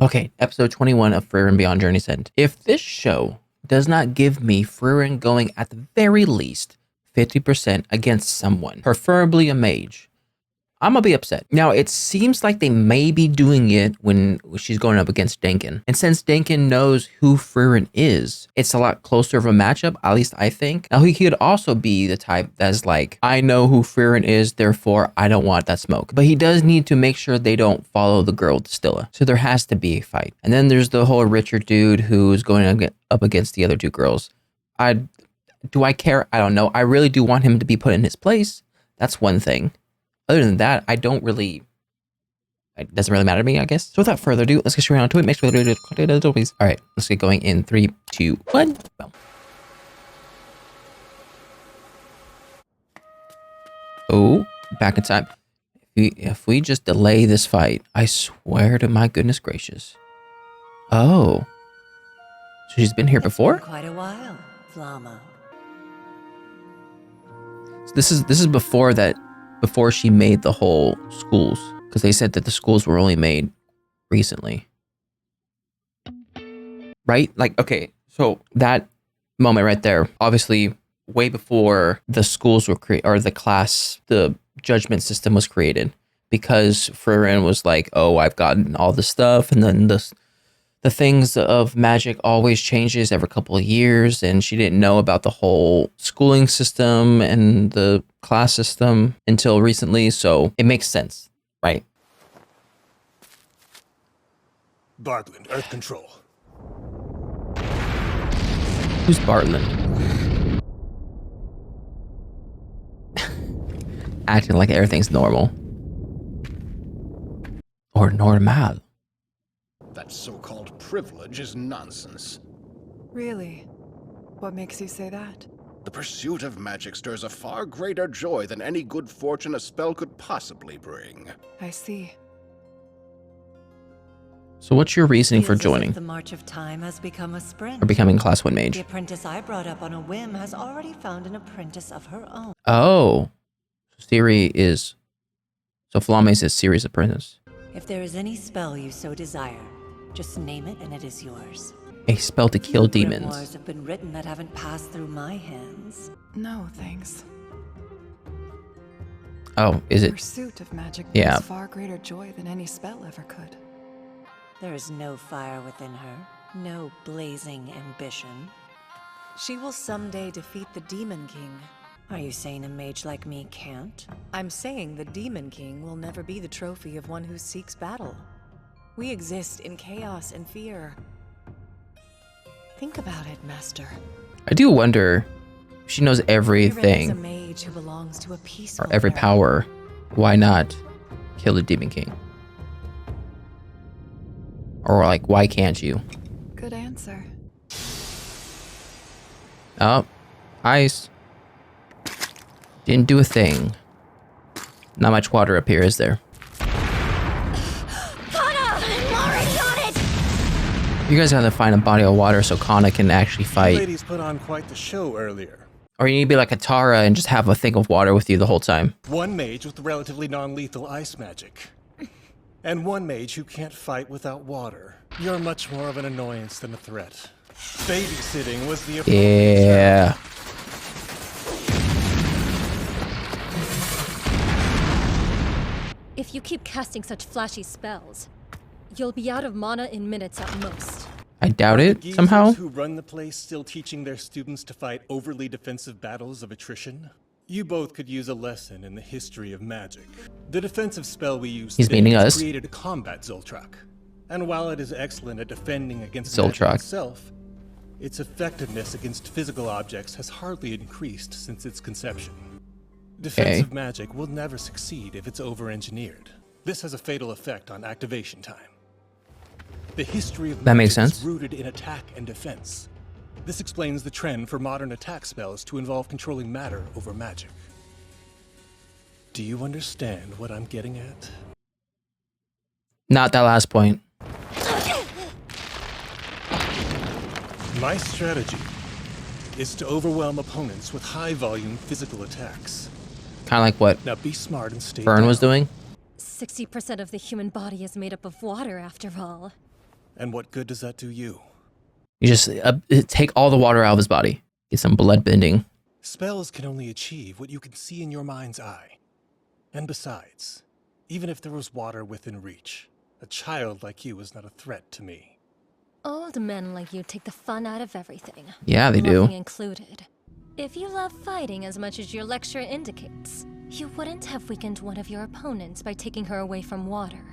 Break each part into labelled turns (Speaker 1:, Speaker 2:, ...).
Speaker 1: Okay, episode 21 of Frieren Beyond Journey's End. If this show does not give me Frieren going at the very least 50% against someone, preferably a mage, I'm gonna be upset. Now, it seems like they may be doing it when she's going up against Denkin. And since Denkin knows who Frieren is, it's a lot closer of a matchup, at least I think. Now, he could also be the type that's like, I know who Frieren is, therefore I don't want that smoke. But he does need to make sure they don't follow the girl Distilla. So there has to be a fight. And then there's the whole Richard dude who's going up against the other two girls. Do I care? I don't know. I really do want him to be put in his place. That's one thing. Other than that, it doesn't really matter to me, I guess. So without further ado, let's get straight on to it. Make sure to do it, please. All right, let's get going in 3, 2, 1. Boom. Oh, back in time. If we just delay this fight, I swear to my goodness gracious. Oh. So she's been here before?
Speaker 2: It's been quite a while, Flama.
Speaker 1: So this is before she made the whole schools, because they said that the schools were only made recently, right? Like, okay, so that moment right there, obviously way before the schools were created, or the judgment system was created, because Frieren was like, oh, I've gotten all this stuff, and then the things of magic always changes every couple of years, and she didn't know about the whole schooling system and the class system until recently, so it makes sense, right?
Speaker 3: Bartland, Earth Control.
Speaker 1: Who's Bartland? Acting like everything's normal. Or normal.
Speaker 3: That so-called privilege is nonsense.
Speaker 4: Really? What makes you say that?
Speaker 3: The pursuit of magic stirs a far greater joy than any good fortune a spell could possibly bring.
Speaker 4: I see.
Speaker 1: So what's your reasoning for
Speaker 2: Feels as if
Speaker 1: joining?
Speaker 2: the march of time has become a sprint.
Speaker 1: Or becoming class 1
Speaker 2: The
Speaker 1: mage?
Speaker 2: apprentice I brought up on a whim has already found an apprentice of her own.
Speaker 1: Oh. So Flame's is Ciri's apprentice.
Speaker 2: If there is any spell you so desire, just name it and it is yours.
Speaker 1: A spell to kill
Speaker 2: Few
Speaker 1: demons.
Speaker 2: grimoires have been written that haven't passed through my hands.
Speaker 4: No, thanks.
Speaker 1: Oh, is it?
Speaker 4: Pursuit of magic
Speaker 1: Yeah.
Speaker 4: brings far greater joy than any spell ever could.
Speaker 2: There is no fire within her, no blazing ambition.
Speaker 5: She will someday defeat the Demon King.
Speaker 2: Are you saying a mage like me can't?
Speaker 5: I'm saying the Demon King will never be the trophy of one who seeks battle. We exist in chaos and fear. Think about it, Master.
Speaker 1: I do wonder if she knows
Speaker 5: Frieren is a
Speaker 1: everything,
Speaker 5: mage who belongs to a peaceful
Speaker 1: or every
Speaker 5: era.
Speaker 1: power. Why not kill the Demon King? Or like, why can't you?
Speaker 4: Good answer.
Speaker 1: Oh, ice. Didn't do a thing. Not much water up here, is there? You guys gotta find a body of water so Kana can actually
Speaker 3: You
Speaker 1: fight.
Speaker 3: ladies put on quite the show earlier.
Speaker 1: Or you need to be like a Tara and just have a thing of water with you the whole time.
Speaker 3: One mage with relatively non-lethal ice magic. And one mage who can't fight without water. You're much more of an annoyance than a threat. Babysitting was the appropriate term.
Speaker 1: Yeah.
Speaker 6: If you keep casting such flashy spells, you'll be out of mana in minutes at most.
Speaker 1: I doubt
Speaker 3: Are the
Speaker 1: it
Speaker 3: geezers
Speaker 1: somehow.
Speaker 3: who run the place still teaching their students to fight overly defensive battles of attrition? You both could use a lesson in the history of magic. The defensive spell we use
Speaker 1: He's
Speaker 3: today
Speaker 1: meaning
Speaker 3: has
Speaker 1: us.
Speaker 3: created a combat Zoltrak. And while it is excellent at defending against
Speaker 1: Zoltrak.
Speaker 3: magic itself, its effectiveness against physical objects has hardly increased since its conception. Defensive magic will never succeed if it's over-engineered. This has a fatal effect on activation time. The history of
Speaker 1: That makes
Speaker 3: magic is
Speaker 1: sense.
Speaker 3: rooted in attack and defense. This explains the trend for modern attack spells to involve controlling matter over magic. Do you understand what I'm getting at?
Speaker 1: Not that last point.
Speaker 3: My strategy is to overwhelm opponents with high-volume physical attacks.
Speaker 1: Kind of like what
Speaker 3: Now be smart and stay
Speaker 1: Fern was
Speaker 3: down.
Speaker 1: doing.
Speaker 6: 60% of the human body is made up of water, after all.
Speaker 3: And what good does that do you?
Speaker 1: You just take all the water out of his body. Get some blood bending.
Speaker 3: Spells can only achieve what you can see in your mind's eye. And besides, even if there was water within reach, a child like you is not a threat to me.
Speaker 6: Old men like you take the fun out of everything.
Speaker 1: Yeah, they do.
Speaker 6: Bluffing included. If you love fighting as much as your lecture indicates, you wouldn't have weakened one of your opponents by taking her away from water.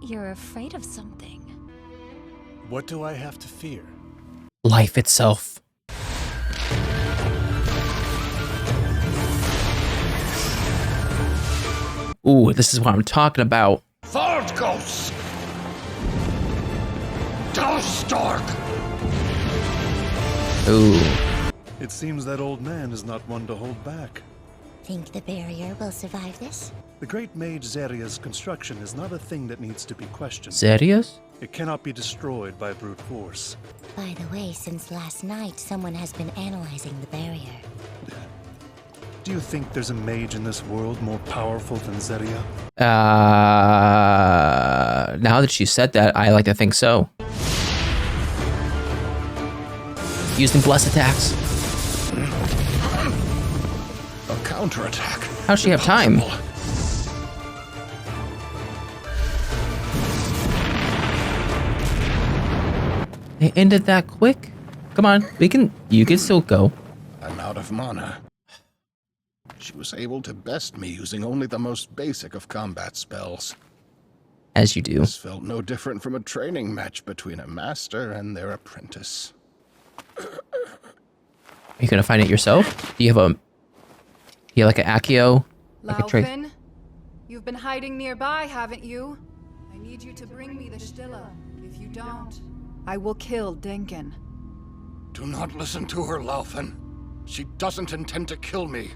Speaker 6: You're afraid of something.
Speaker 3: What do I have to fear?
Speaker 1: Life itself. Ooh, this is what I'm talking about.
Speaker 7: Third Ghost! Stark!
Speaker 1: Ooh.
Speaker 8: It seems that old man is not one to hold back.
Speaker 9: Think the barrier will survive this?
Speaker 8: The great mage Zeria's construction is not a thing that needs to be questioned.
Speaker 1: Zerius?
Speaker 8: It cannot be destroyed by brute force.
Speaker 9: By the way, since last night, someone has been analyzing the barrier.
Speaker 8: Do you think there's a mage in this world more powerful than Zeria?
Speaker 1: Now that you said that, I like to think so. Using blessed attacks.
Speaker 7: A counterattack.
Speaker 1: How's she have time? They ended that quick? Come on, you can still go.
Speaker 7: I'm out of mana. She was able to best me using only the most basic of combat spells.
Speaker 1: As you do.
Speaker 7: This felt no different from a training match between a master and their apprentice.
Speaker 1: Are you gonna find it yourself? Do you have like an Accio? Like a trick?
Speaker 4: Laufin, you've been hiding nearby, haven't you? I need you to bring me the Stilla. If you don't, I will kill Denken.
Speaker 7: Do not listen to her, Laufin. She doesn't intend to kill me.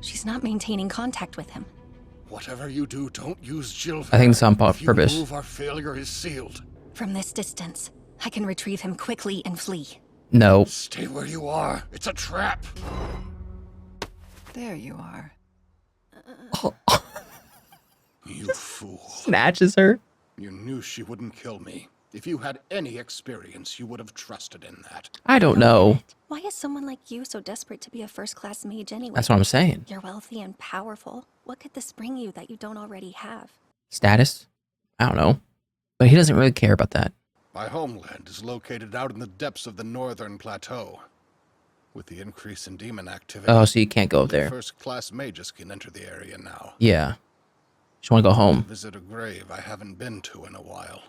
Speaker 10: She's not maintaining contact with him.
Speaker 7: Whatever you do, don't use Jill.
Speaker 1: I think it's on
Speaker 7: If you
Speaker 1: purpose.
Speaker 7: move, our failure is sealed.
Speaker 10: From this distance, I can retrieve him quickly and flee.
Speaker 1: No.
Speaker 7: Stay where you are. It's a trap.
Speaker 4: There you are.
Speaker 7: You fool.
Speaker 1: Snatches her.
Speaker 7: You knew she wouldn't kill me. If you had any experience, you would have trusted in that.
Speaker 1: I don't know.
Speaker 10: Why is someone like you so desperate to be a first-class mage anyway?
Speaker 1: That's what I'm saying.
Speaker 10: You're wealthy and powerful. What could this bring you that you don't already have?
Speaker 1: Status? I don't know. But he doesn't really care about that.
Speaker 7: My homeland is located out in the depths of the northern plateau. With the increase in demon activity,
Speaker 1: Oh, so you can't go there.
Speaker 7: first-class mages can enter the area now.
Speaker 1: Yeah. Just want to go home.
Speaker 7: Visit a grave I haven't been to in a while.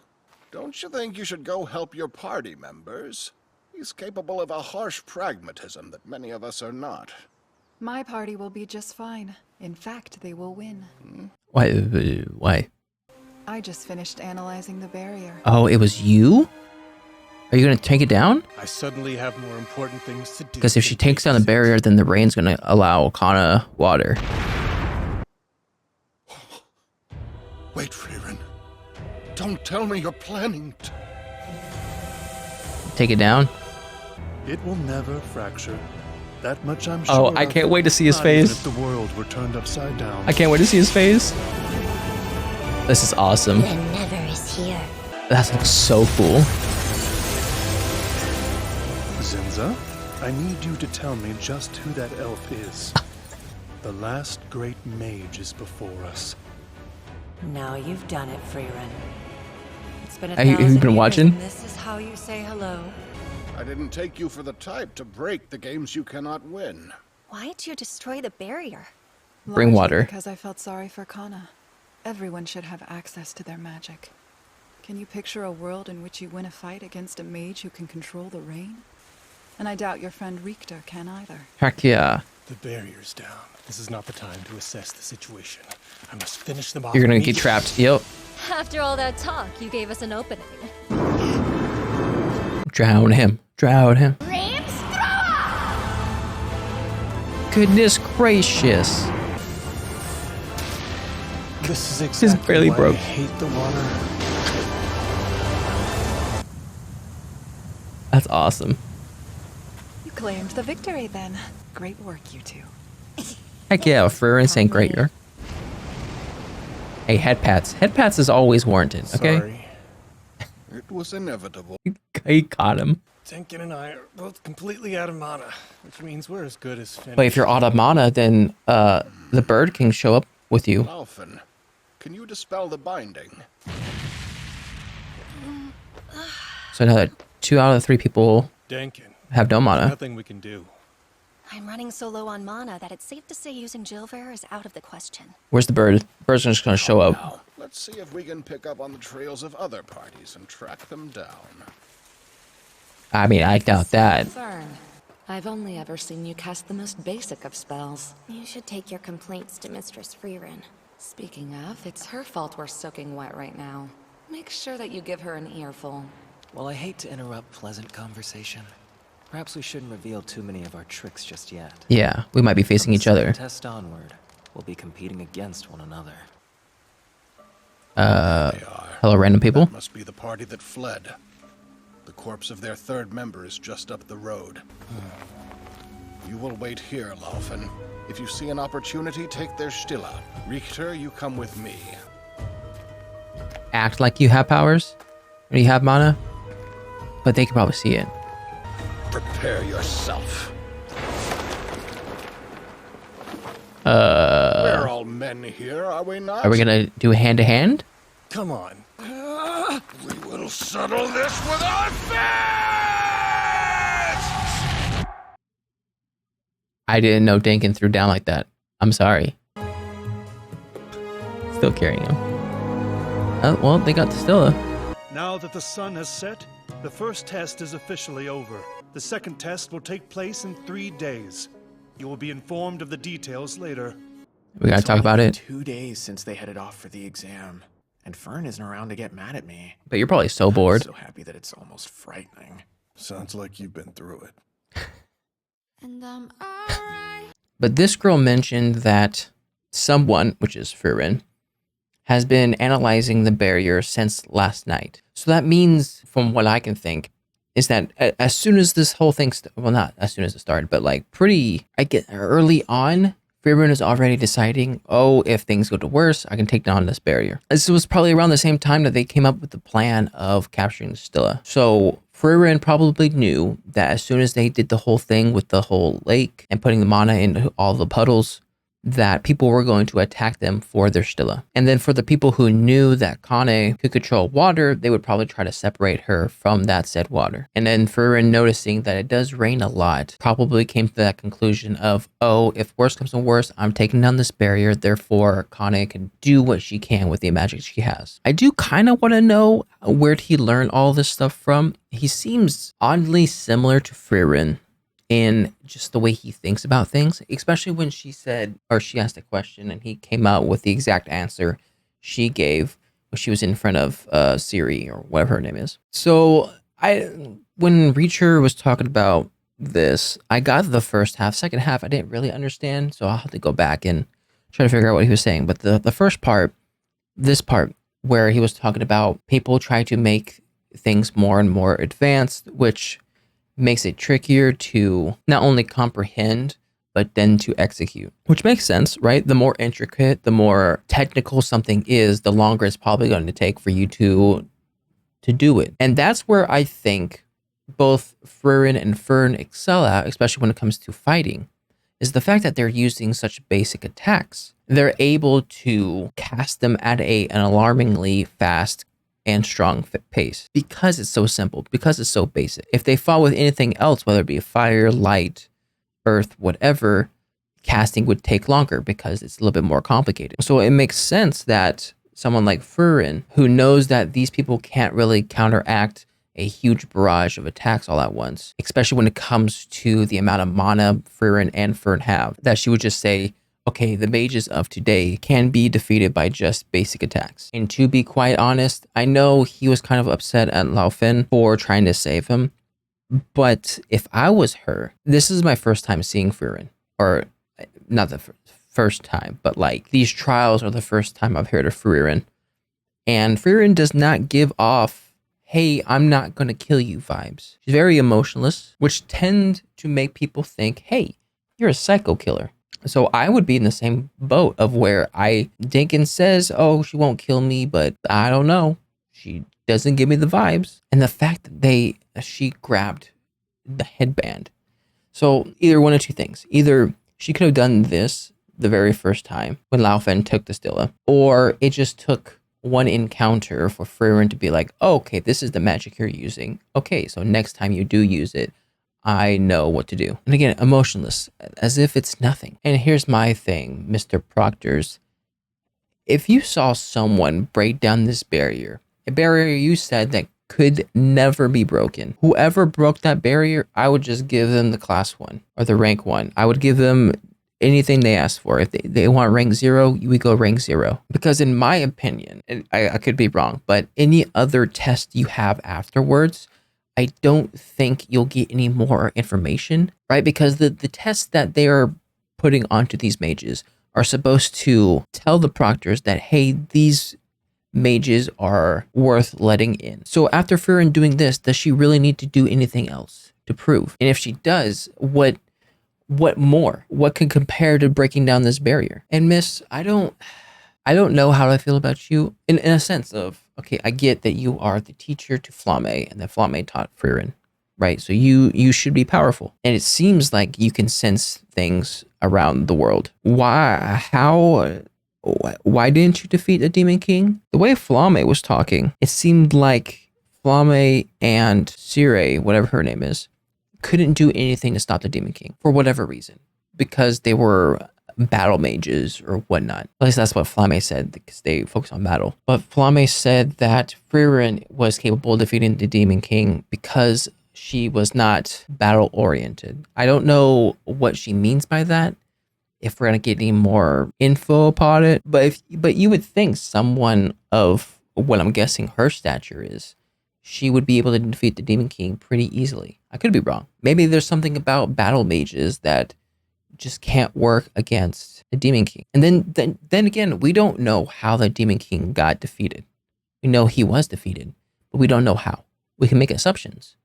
Speaker 7: Don't you think you should go help your party members? He's capable of a harsh pragmatism that many of us are not.
Speaker 4: My party will be just fine. In fact, they will win.
Speaker 1: Why?
Speaker 4: I just finished analyzing the barrier.
Speaker 1: Oh, it was you? Are you going to take it down?
Speaker 3: I suddenly have more important things to do.
Speaker 1: Because if she takes down the barrier, then the rain's going to allow Kana water.
Speaker 7: Wait, Frieren. Don't tell me you're planning to...
Speaker 1: Take it down?
Speaker 8: It will never fracture. That much I'm sure.
Speaker 1: Oh, I can't wait to see his
Speaker 8: Not even
Speaker 1: face.
Speaker 8: if the world were turned upside down.
Speaker 1: I can't wait to see his face. This is awesome.
Speaker 9: The Never is here.
Speaker 1: That looks so cool.
Speaker 8: Zinza, I need you to tell me just who that elf is. The last great mage is before us.
Speaker 2: Now you've done it, Frieren. It's been a
Speaker 1: Have you
Speaker 2: thousand
Speaker 1: been
Speaker 2: years,
Speaker 1: watching?
Speaker 2: and this is how you say hello.
Speaker 7: I didn't take you for the type to break the games you cannot win.
Speaker 10: Why'd you destroy the barrier?
Speaker 1: Bring
Speaker 4: Largely
Speaker 1: water.
Speaker 4: Because I felt sorry for Kana. Everyone should have access to their magic. Can you picture a world in which you win a fight against a mage who can control the rain? And I doubt your friend Richter can either.
Speaker 1: Heck yeah.
Speaker 3: The barrier's down. This is not the time to assess the situation. I must finish them off.
Speaker 1: You're going to get
Speaker 3: immediately.
Speaker 1: trapped. Yep.
Speaker 6: After all that talk, you gave us an opening.
Speaker 1: Drown him. Drown him. Goodness gracious.
Speaker 3: This is exactly
Speaker 1: barely
Speaker 3: why
Speaker 1: broke.
Speaker 3: I hate the water.
Speaker 1: That's awesome.
Speaker 4: You claimed the victory then. Great work, you two.
Speaker 1: Heck yeah, Frieren saying great work. Hey, head pats. Head pats is always warranted, okay?
Speaker 3: Sorry.
Speaker 7: It was inevitable.
Speaker 1: He caught him.
Speaker 3: Tenkin and I are both completely out of mana, which means we're as good as finished.
Speaker 1: But if you're out of mana, then the bird can show up with you.
Speaker 7: Alphen, can you dispel the binding?
Speaker 1: So now that 2 out of 3 people
Speaker 3: Denkin,
Speaker 1: have no mana.
Speaker 3: nothing we can do.
Speaker 10: I'm running so low on mana that it's safe to say using Jilver is out of the question.
Speaker 1: Where's the bird? The bird's just gonna show up.
Speaker 7: Now, let's see if we can pick up on the trails of other parties and track them down.
Speaker 1: I mean, I doubt that.
Speaker 11: Fern, I've only ever seen you cast the most basic of spells.
Speaker 10: You should take your complaints to Mistress Frieren.
Speaker 11: Speaking of, it's her fault we're soaking wet right now. Make sure that you give her an earful.
Speaker 12: Well, I hate to interrupt pleasant conversation. Perhaps we shouldn't reveal too many of our tricks just yet.
Speaker 1: Yeah, we might be facing each other.
Speaker 12: Test onward. We'll be competing against one another.
Speaker 1: Hello, random people.
Speaker 7: That must be the party that fled. The corpse of their third member is just up the road. You will wait here, Laufen. If you see an opportunity, take their Stilla. Richter, you come with me.
Speaker 1: Act like you have powers, or you have mana, but they can probably see it.
Speaker 7: Prepare yourself. We're all men here, are we not?
Speaker 1: Are we gonna do hand to hand?
Speaker 3: Come on.
Speaker 7: We will settle this with our fists!
Speaker 1: I didn't know Dankin threw down like that. I'm sorry. Still carrying him. Oh, well, they got the Stilla.
Speaker 8: Now that the sun has set, the first test is officially over. The second test will take place in 3 days. You will be informed of the details later.
Speaker 1: We gotta talk about it.
Speaker 13: 2 days since they headed off for the exam, and Fern isn't around to get mad at me.
Speaker 1: But you're probably so bored.
Speaker 13: I'm so happy that it's almost frightening.
Speaker 3: Sounds like you've been through it.
Speaker 10: And
Speaker 1: But this girl mentioned that someone, which is Frieren, has been analyzing the barrier since last night. So that means, from what I can think, is that as soon as this whole thing, well, not as soon as it started, but like early on, Frieren is already deciding, oh, if things go to worse, I can take down this barrier. This was probably around the same time that they came up with the plan of capturing the Stilla. So Frieren probably knew that as soon as they did the whole thing with the whole lake and putting the mana into all the puddles, that people were going to attack them for their Stilla. And then for the people who knew that Kane could control water, they would probably try to separate her from that said water. And then Frieren, noticing that it does rain a lot, probably came to that conclusion of, oh, if worse comes to worse, I'm taking down this barrier, therefore Kane can do what she can with the magic she has. I do kind of want to know where he learned all this stuff from. He seems oddly similar to Frieren in just the way he thinks about things, especially when she said, or she asked a question and he came out with the exact answer she gave when she was in front of Siri or whatever her name is. So when Reacher was talking about this, I got the first half. Second half, I didn't really understand, so I'll have to go back and try to figure out what he was saying. But the first part, this part where he was talking about people try to make things more and more advanced, which makes it trickier to not only comprehend, but then to execute. Which makes sense, right? The more intricate, the more technical something is, the longer it's probably going to take for you to do it. And that's where I think both Frieren and Fern excel at, especially when it comes to fighting, is the fact that they're using such basic attacks. They're able to cast them at an alarmingly fast and strong pace because it's so simple, because it's so basic. If they fought with anything else, whether it be fire, light, earth, whatever, casting would take longer because it's a little bit more complicated. So it makes sense that someone like Frieren, who knows that these people can't really counteract a huge barrage of attacks all at once, especially when it comes to the amount of mana Frieren and Fern have, that she would just say, okay, the mages of today can be defeated by just basic attacks. And to be quite honest, I know he was kind of upset at Laufen for trying to save him, but if I was her, this is my first time seeing Frieren, or not the first time, but like these trials are the first time I've heard of Frieren. And Frieren does not give off, hey, I'm not going to kill you vibes. She's very emotionless, which tend to make people think, hey, you're a psycho killer. So I would be in the same boat of where Dinkin says, oh, she won't kill me, but I don't know. She doesn't give me the vibes. And the fact that she grabbed the headband. So either one of two things. Either she could have done this the very first time when Lao Fen took the Stilla, or it just took one encounter for Frieren to be like, oh, okay, this is the magic you're using. Okay, so next time you do use it, I know what to do. And again, emotionless, as if it's nothing. And here's my thing, Mr. Proctors. If you saw someone break down this barrier, a barrier you said that could never be broken, whoever broke that barrier, I would just give them the class 1 or the rank 1. I would give them anything they ask for. If they want rank 0, we go rank 0. Because in my opinion, and I could be wrong, but any other test you have afterwards, I don't think you'll get any more information, right? Because the tests that they are putting onto these mages are supposed to tell the proctors that, hey, these mages are worth letting in. So after Frieren doing this, does she really need to do anything else to prove? And if she does, what more? What can compare to breaking down this barrier? And Miss, I don't know how I feel about you in a sense of, okay, I get that you are the teacher to Flamme and that Flamme taught Frieren, right? So you should be powerful. And it seems like you can sense things around the world. Why didn't you defeat the Demon King? The way Flamme was talking, it seemed like Flamme and Sire, whatever her name is, couldn't do anything to stop the Demon King for whatever reason, because they were battle mages or whatnot. At least that's what Flamme said, because they focus on battle. But Flamme said that Frieren was capable of defeating the Demon King because she was not battle oriented. I don't know what she means by that, if we're gonna get any more info upon it. But you would think someone of what I'm guessing her stature is, she would be able to defeat the Demon King pretty easily. I could be wrong. Maybe there's something about battle mages that just can't work against the Demon King. And then again, we don't know how the Demon King got defeated. We know he was defeated, but we don't know how. We can make assumptions,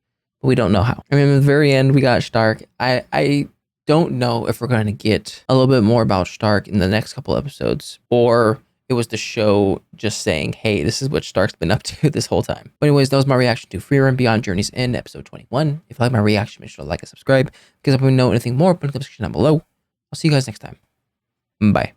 Speaker 1: but we don't know how. I mean, at the very end, we got Stark. I don't know if we're going to get a little bit more about Stark in the next couple episodes, or it was the show just saying, hey, this is what Stark's been up to this whole time. But anyways, that was my reaction to Frieren Beyond Journey's End, episode 21. If you like my reaction, make sure to like and subscribe, because if you know anything more, put in the description down below. I'll see you guys next time. Bye.